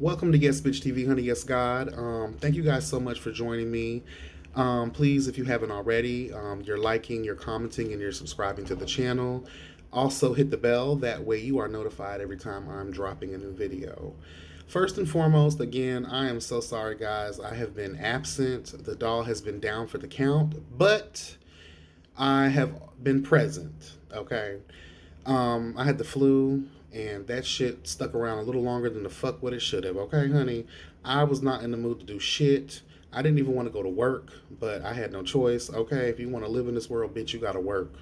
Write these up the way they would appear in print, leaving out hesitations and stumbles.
Welcome to Yes Bitch TV, Honey Yes God. Thank you guys so much for joining me. Please, if you haven't already, you're liking, you're commenting, and you're subscribing to the channel. Also, hit the bell. That way, you are notified every time I'm dropping a new video. First and foremost, again, I am so sorry, guys. I have been absent. The doll has been down for the count, but I have been present. Okay. I had the flu, and that shit stuck around a little longer than the fuck what it should have. Okay, honey, I was not in the mood to do shit. I didn't even want to go to work, but I had no choice. Okay, if you want to live in this world, bitch, you gotta work.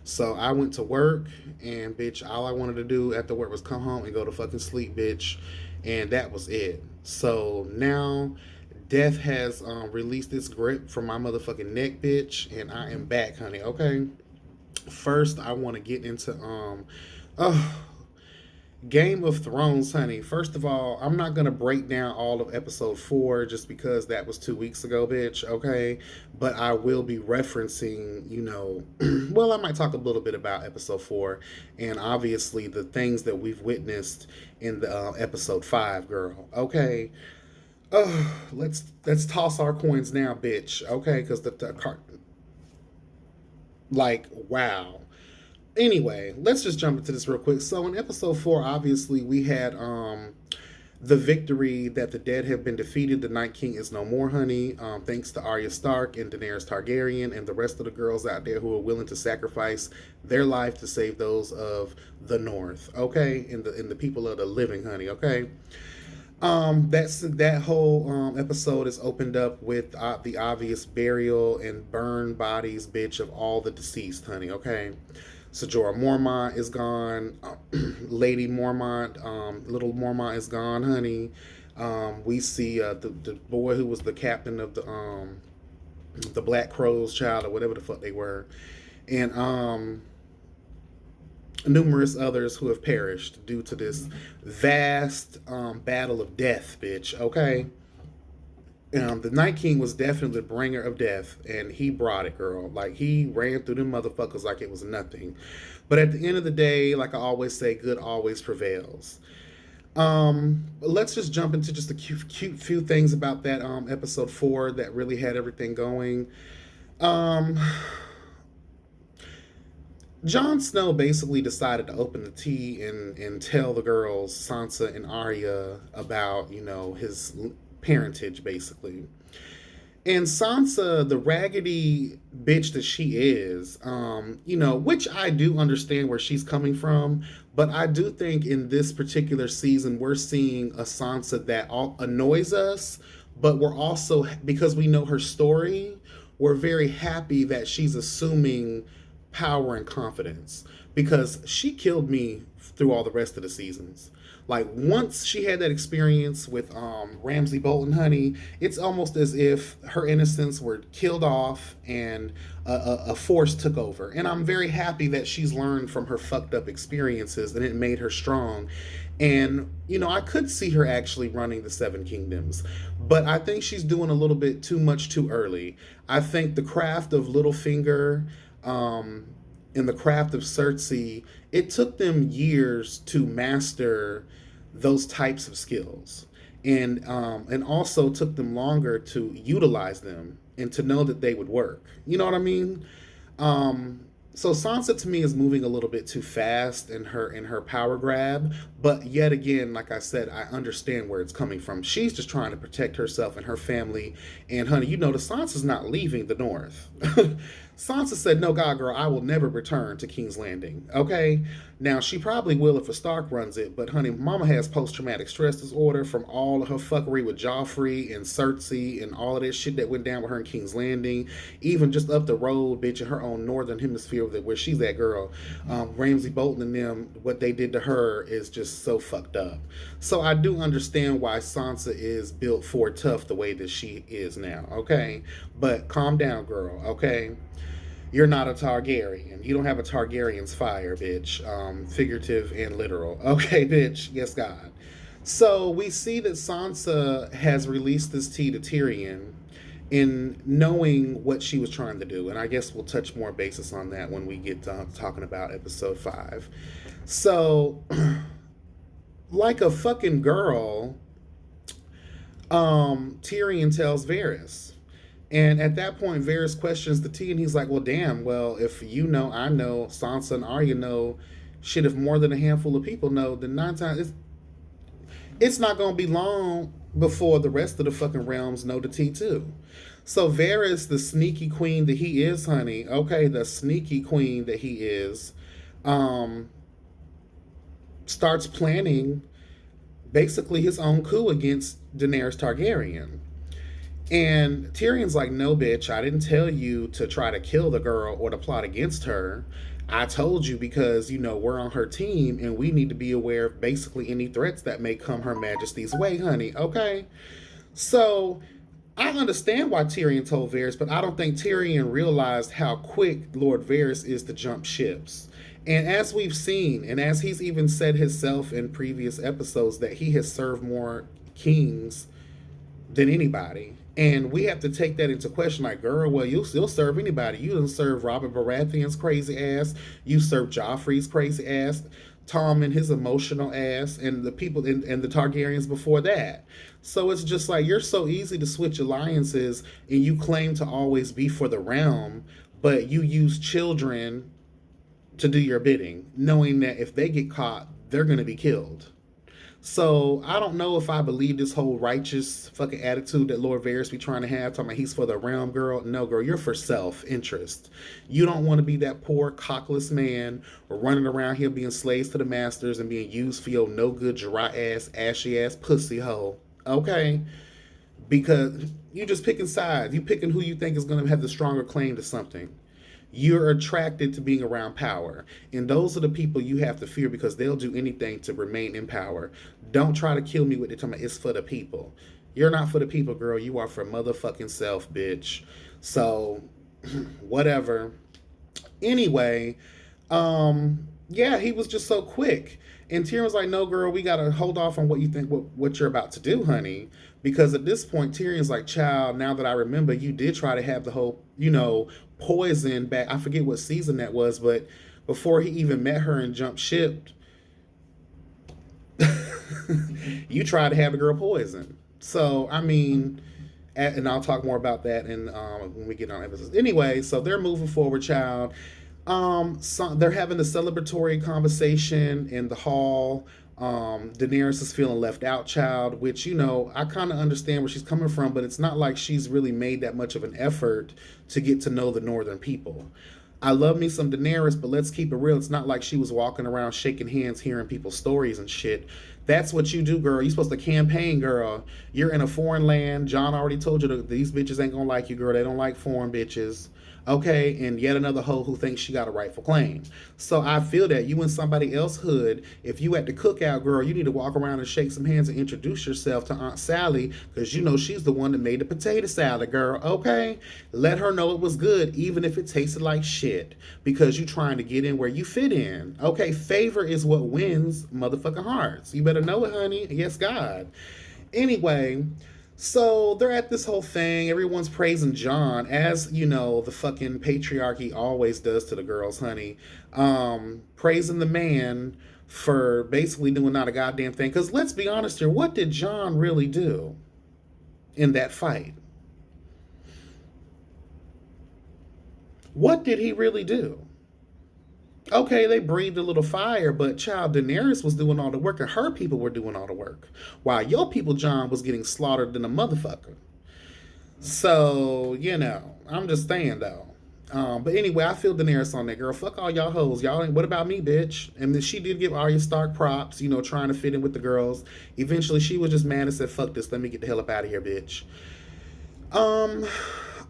So I went to work, and bitch, all I wanted to do after work was come home and go to fucking sleep, bitch, and that was it. So now death has released its grip from my motherfucking neck, bitch, and I am back, honey. Okay. First, I want to get into uh, Game of Thrones, honey. First of all, I'm not gonna break down all of episode 4 just because that was 2 weeks ago, bitch. Okay, but I will be referencing, well, I might talk a little bit about episode 4, and obviously the things that we've witnessed in the episode 5, girl. Okay, let's toss our coins now, bitch. Okay, because the like wow. Anyway, let's just jump into this real quick. So in episode 4, obviously we had the victory that the dead have been defeated. The Night King is no more, honey. Thanks to Arya Stark and Daenerys Targaryen and the rest of the girls out there who are willing to sacrifice their life to save those of the North. Okay, in the people of the living, honey. Okay. That whole episode is opened up with the obvious burial and burn bodies, bitch, of all the deceased, honey. Okay, so Jorah Mormont is gone. Lady Mormont, little Mormont is gone, honey. We see the boy who was the captain of the Black Crows child or whatever the fuck they were, and numerous others who have perished due to this vast battle of death, bitch. Okay. The Night King was definitely the bringer of death, and he brought it, girl. Like, he ran through them motherfuckers like it was nothing. But at the end of the day, like I always say, good always prevails. Let's just jump into just a cute few things about that episode 4 that really had everything going. Um, Jon Snow basically decided to open the tea and tell the girls, Sansa and Arya, about, his parentage, basically. And Sansa, the raggedy bitch that she is, which I do understand where she's coming from, but I do think in this particular season, we're seeing a Sansa that annoys us, but we're also, because we know her story, we're very happy that she's assuming power and confidence because she killed me through all the rest of the seasons. Like once she had that experience with Ramsay Bolton, honey, it's almost as if her innocence were killed off and a force took over. And I'm very happy that she's learned from her fucked up experiences and it made her strong. And I could see her actually running the Seven Kingdoms, but I think she's doing a little bit too much too early. I think the craft of Littlefinger in the craft of Cersei, it took them years to master those types of skills, and also took them longer to utilize them and to know that they would work. You know what I mean? So Sansa to me is moving a little bit too fast in her power grab, but yet again, like I said, I understand where it's coming from. She's just trying to protect herself and her family. And honey, the Sansa's not leaving the North. Sansa said, "No, God, girl, I will never return to King's Landing." Okay, now she probably will if a Stark runs it, but honey, Mama has post-traumatic stress disorder from all of her fuckery with Joffrey and Cersei and all of that shit that went down with her in King's Landing. Even just up the road, bitch, in her own northern hemisphere where she's that girl, Ramsay Bolton and them, what they did to her is just so fucked up. So I do understand why Sansa is built for tough the way that she is now. Okay, but calm down, girl. Okay, you're not a Targaryen. You don't have a Targaryen's fire, bitch. Figurative and literal. Okay, bitch. Yes, God. So we see that Sansa has released this tea to Tyrion in knowing what she was trying to do. And I guess we'll touch more basis on that when we get to talking about episode 5. So, like a fucking girl, Tyrion tells Varys. And at that point, Varys questions the T, and he's like, "Well, damn. Well, if you know, I know, Sansa and Arya know, shit. If more than a handful of people know, then nine times it's not gonna be long before the rest of the fucking realms know the T too." So Varys, the sneaky queen that he is, honey. Okay, the sneaky queen that he is, um, starts planning basically his own coup against Daenerys Targaryen. And Tyrion's like, "No, bitch, I didn't tell you to try to kill the girl or to plot against her. I told you because, we're on her team and we need to be aware of basically any threats that may come Her Majesty's way, honey." Okay? So I understand why Tyrion told Varys, but I don't think Tyrion realized how quick Lord Varys is to jump ships. And as we've seen, and as he's even said himself in previous episodes, that he has served more kings than anybody. And we have to take that into question. Like, girl, well, you'll still serve anybody. You didn't serve Robert Baratheon's crazy ass. You served Joffrey's crazy ass. Tom and his emotional ass, and the people and the Targaryens before that. So it's just like you're so easy to switch alliances, and you claim to always be for the realm, but you use children to do your bidding, knowing that if they get caught, they're going to be killed. So I don't know if I believe this whole righteous fucking attitude that Lord Varys be trying to have, talking about he's for the realm, girl. No, girl, you're for self-interest. You don't want to be that poor, cockless man running around here being slaves to the masters and being used for your no-good, dry-ass, ashy-ass pussy hole. Okay? Because you just picking sides. You picking who you think is going to have the stronger claim to something. You're attracted to being around power. And those are the people you have to fear because they'll do anything to remain in power. Don't try to kill me with it. It's for the people. You're not for the people, girl. You are for motherfucking self, bitch. So, whatever. Anyway, yeah, he was just so quick. And Tyrion was like, "No, girl, we gotta hold off on what you think, what you're about to do, honey." Because at this point, Tyrion's like, "Child, now that I remember, you did try to have the whole, poison back. I forget what season that was, but before he even met her and jumped ship, you tried to have the girl poisoned." So, I mean, and I'll talk more about that when we get on episodes. Anyway, so they're moving forward, child. So they're having a celebratory conversation in the hall. Daenerys is feeling left out, child, which, I kind of understand where she's coming from, but it's not like she's really made that much of an effort to get to know the northern people. I love me some Daenerys, but let's keep it real. It's not like she was walking around shaking hands, hearing people's stories and shit. That's what you do, girl. You're supposed to campaign, girl. You're in a foreign land. John already told you that these bitches ain't gonna like you, girl. They don't like foreign bitches. Okay, and yet another hoe who thinks she got a rightful claim. So I feel that you in somebody else's hood, if you at the cookout, girl, you need to walk around and shake some hands and introduce yourself to Aunt Sally, because she's the one that made the potato salad, girl. Okay, let her know it was good, even if it tasted like shit, because you trying to get in where you fit in. Okay, favor is what wins motherfucking hearts. You better know it, honey. Yes, God. Anyway, so they're at this whole thing. Everyone's praising Jon, as the fucking patriarchy always does to the girls, honey. Praising the man for basically doing not a goddamn thing. Because let's be honest here, what did Jon really do in that fight? What did he really do? Okay, they breathed a little fire, but child, Daenerys was doing all the work and her people were doing all the work. While your people, Jon, was getting slaughtered than a motherfucker. So, I'm just saying though. But anyway, I feel Daenerys on that, girl. Fuck all y'all hoes. Y'all ain't, what about me, bitch? And then she did give Arya Stark props, trying to fit in with the girls. Eventually, she was just mad and said, "Fuck this, let me get the hell up out of here, bitch."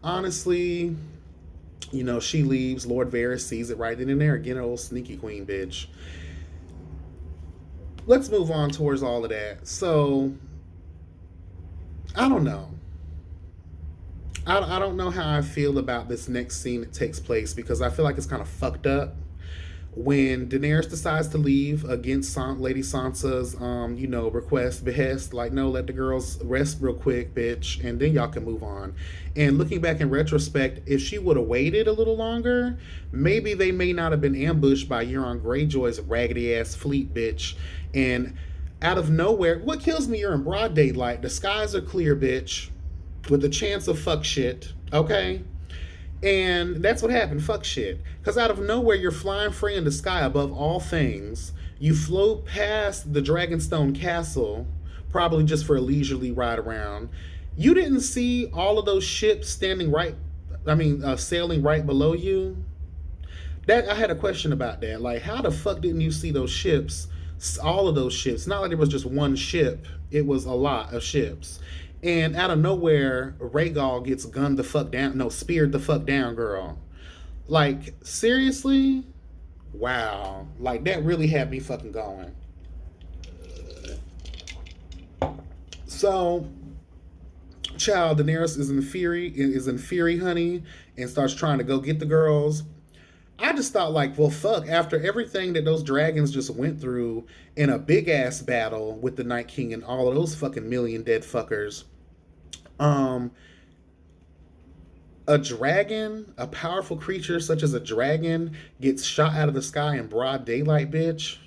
Honestly, she leaves. Lord Varys sees it right then and there. Again, an old sneaky queen, bitch. Let's move on towards all of that. So, I don't know. I don't know how I feel about this next scene that takes place, because I feel like it's kind of fucked up. When Daenerys decides to leave against Lady Sansa's, request, behest, like, "No, let the girls rest real quick, bitch, and then y'all can move on." And looking back in retrospect, if she would have waited a little longer, maybe they may not have been ambushed by Euron Greyjoy's raggedy ass fleet, bitch. And Out of nowhere, what kills me, you're in broad daylight, the skies are clear, bitch, with the chance of fuck shit, okay? And that's what happened, fuck shit. Because out of nowhere, you're flying free in the sky above all things. You float past the Dragonstone Castle, probably just for a leisurely ride around. You didn't see all of those ships standing right, sailing right below you. That I had a question about that. Like, how the fuck didn't you see those ships? All of those ships. Not like it was just one ship. It was a lot of ships. And out of nowhere, Rhaegal gets gunned the fuck down. No, speared the fuck down, girl. Like, seriously? Wow. Like, that really had me fucking going. So, child, Daenerys is in fury, honey, and starts trying to go get the girls. I just thought, like, well, fuck, after everything that those dragons just went through in a big ass battle with the Night King and all of those fucking million dead fuckers, um, a dragon, a powerful creature such as a dragon, gets shot out of the sky in broad daylight, bitch.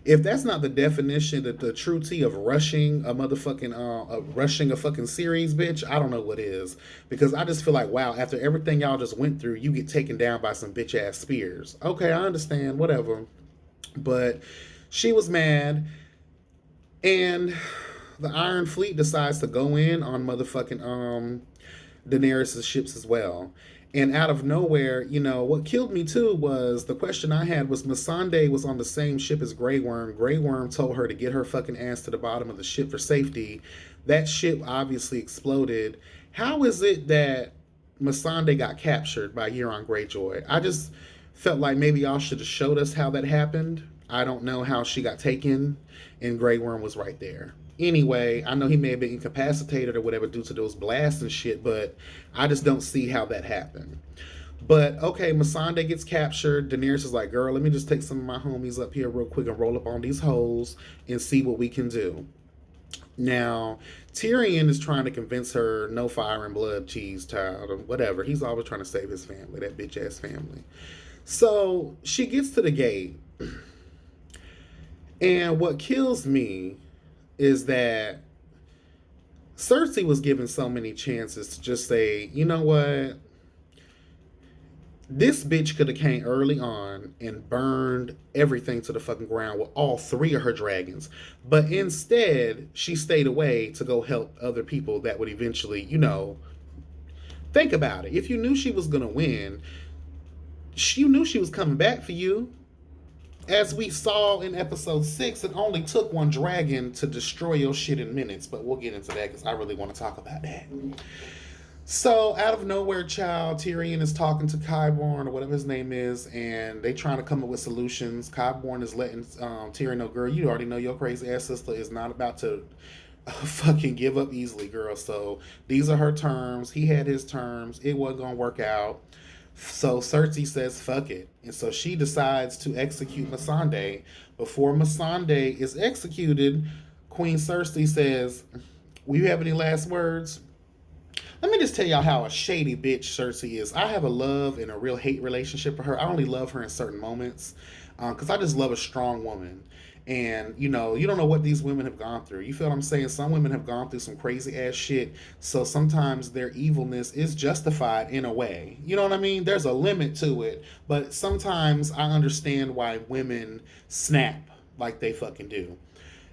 If that's not the definition, that the true T of rushing a motherfucking rushing a fucking series, bitch, I don't know what is. Because I just feel like, wow, after everything y'all just went through, you get taken down by some bitch ass spears. Okay, I understand, whatever. But she was mad, and the Iron Fleet decides to go in on motherfucking Daenerys' ships as well. And out of nowhere, what killed me too was the question I had was Missandei was on the same ship as Grey Worm. Grey Worm told her to get her fucking ass to the bottom of the ship for safety. That ship obviously exploded. How is it that Missandei got captured by Euron Greyjoy? I just felt like maybe y'all should have showed us how that happened. I don't know how she got taken, and Grey Worm was right there. Anyway, I know he may have been incapacitated or whatever due to those blasts and shit, but I just don't see how that happened. But okay, Missandei gets captured. Daenerys is like, girl, let me just take some of my homies up here real quick and roll up on these hoes and see what we can do. Now, Tyrion is trying to convince her no fire and blood, cheese, child, or whatever. He's always trying to save his family, that bitch ass family. So she gets to the gate. And what kills me is that Cersei was given so many chances to just say, you know what? This bitch could have came early on and burned everything to the fucking ground with all three of her dragons. But instead, she stayed away to go help other people that would eventually, think about it. If you knew she was going to win, you knew she was coming back for you. As we saw in episode 6, it only took one dragon to destroy your shit in minutes. But we'll get into that because I really want to talk about that. So, out of nowhere, child, Tyrion is talking to Qyburn, or whatever his name is, and they trying to come up with solutions. Qyburn is letting Tyrion know, girl, you already know your crazy ass sister is not about to fucking give up easily, girl. So, these are her terms. He had his terms. It wasn't going to work out. So Cersei says, fuck it. And so she decides to execute Missandei. Before Missandei is executed, Queen Cersei says, will you have any last words? Let me just tell y'all how a shady bitch Cersei is. I have a love and a real hate relationship with her. I only love her in certain moments because I just love a strong woman. And, you don't know what these women have gone through. You feel what I'm saying? Some women have gone through some crazy ass shit. So sometimes their evilness is justified in a way. You know what I mean? There's a limit to it. But sometimes I understand why women snap like they fucking do.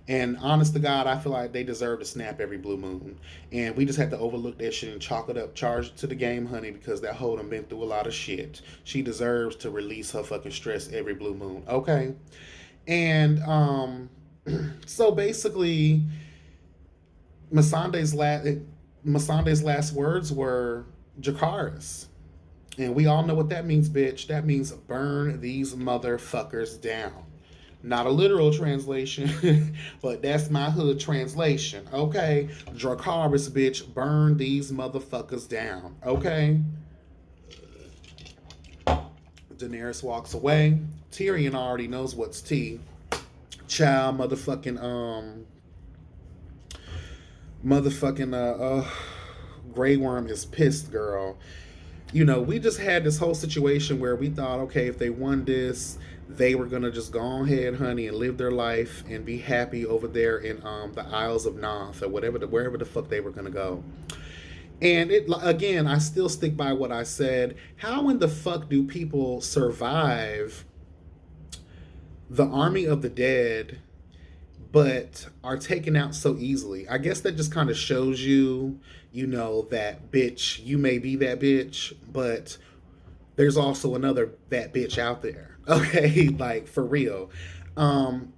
And honest to God, I feel like they deserve to snap every blue moon. And we just have to overlook that shit and chalk it up, charge it to the game, honey, because that hoe done been through a lot of shit. She deserves to release her fucking stress every blue moon. Okay? And so basically, Missandei's last words were Jacaerys. And we all know what that means, bitch. That means burn these motherfuckers down. Not a literal translation, but that's my hood translation. Okay? Dracarys, bitch, burn these motherfuckers down. Okay? Daenerys walks away. Tyrion already knows what's tea. Child, Grey Worm is pissed, girl. We just had this whole situation where we thought, okay, if they won this, they were gonna just go ahead, honey, and live their life and be happy over there in the Isles of Noth or wherever the fuck they were gonna go. And it again, I still stick by what I said. How in the fuck do people survive the army of the dead, but are taken out so easily? I guess that just kind of shows you, that bitch. You may be that bitch, but there's also another that bitch out there. Okay, like for real.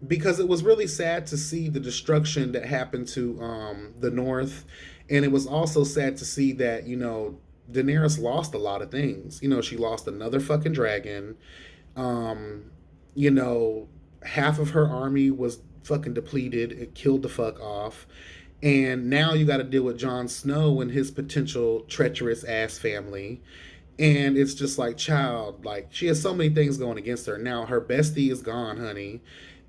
Because it was really sad to see the destruction that happened to the North, and it was also sad to see that Daenerys lost a lot of things. She lost another fucking dragon. Um, you know, Half of her army was fucking depleted. It killed the fuck off. And now you got to deal with Jon Snow and his potential treacherous ass family. And it's just like, child, like, she has so many things going against her. Now her bestie is gone, honey.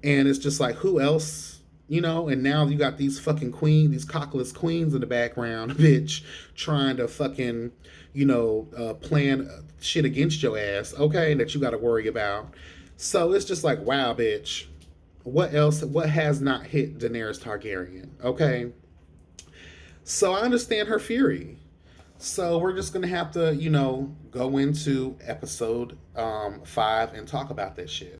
And it's just like, who else? And now you got these fucking these cockless queens in the background, bitch, trying to fucking, plan shit against your ass, okay, that you got to worry about. So it's just like, wow, bitch, what else? What has not hit Daenerys Targaryen, okay? So I understand her fury. So we're just gonna have to, go into episode 5 and talk about this shit.